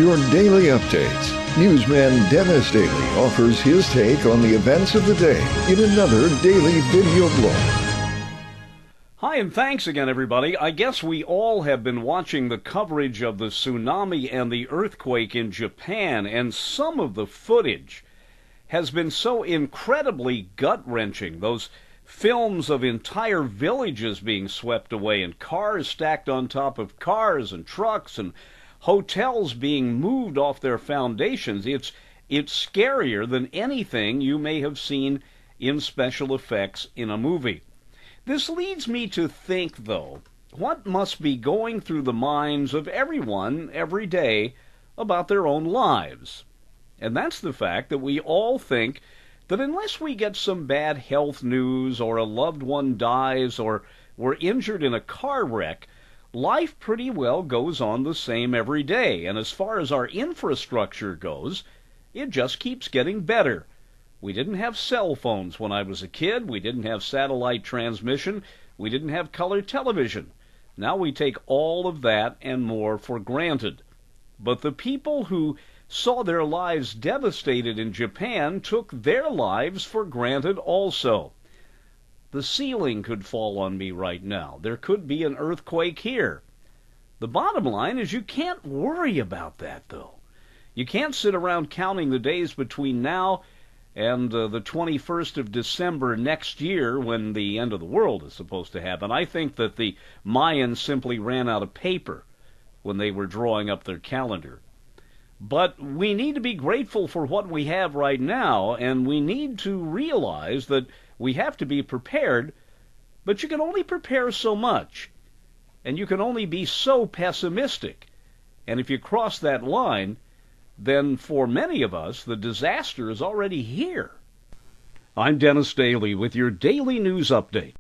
your daily updates. Newsman Dennis Daily offers his take on the events of the day in another daily video blog. Hi, and thanks again, everybody. I guess we all have been watching the coverage of the tsunami and the earthquake in Japan, and some of the footage has been so incredibly gut-wrenching. Those films of entire villages being swept away and cars stacked on top of cars and trucks and hotels being moved off their foundations. It's scarier than anything you may have seen in special effects in a movie. This leads me to think, though, what must be going through the minds of everyone every day about their own lives. And that's the fact that we all think that unless we get some bad health news or a loved one dies or we're injured in a car wreck, life pretty well goes on the same every day. And as far as our infrastructure goes, it just keeps getting better. We didn't have cell phones when I was a kid. We didn't have satellite transmission. We didn't have color television. Now we take all of that and more for granted. But the people who saw their lives devastated in Japan took their lives for granted also. The ceiling could fall on me right now. There could be an earthquake here. The bottom line is you can't worry about that, though. You can't sit around counting the days between now and the 21st of December next year when the end of the world is supposed to happen. I think that the Mayans simply ran out of paper when they were drawing up their calendar. But we need to be grateful for what we have right now, and we need to realize that we have to be prepared, but you can only prepare so much, and you can only be so pessimistic. And if you cross that line, then for many of us, the disaster is already here. I'm Dennis Daily with your daily news update.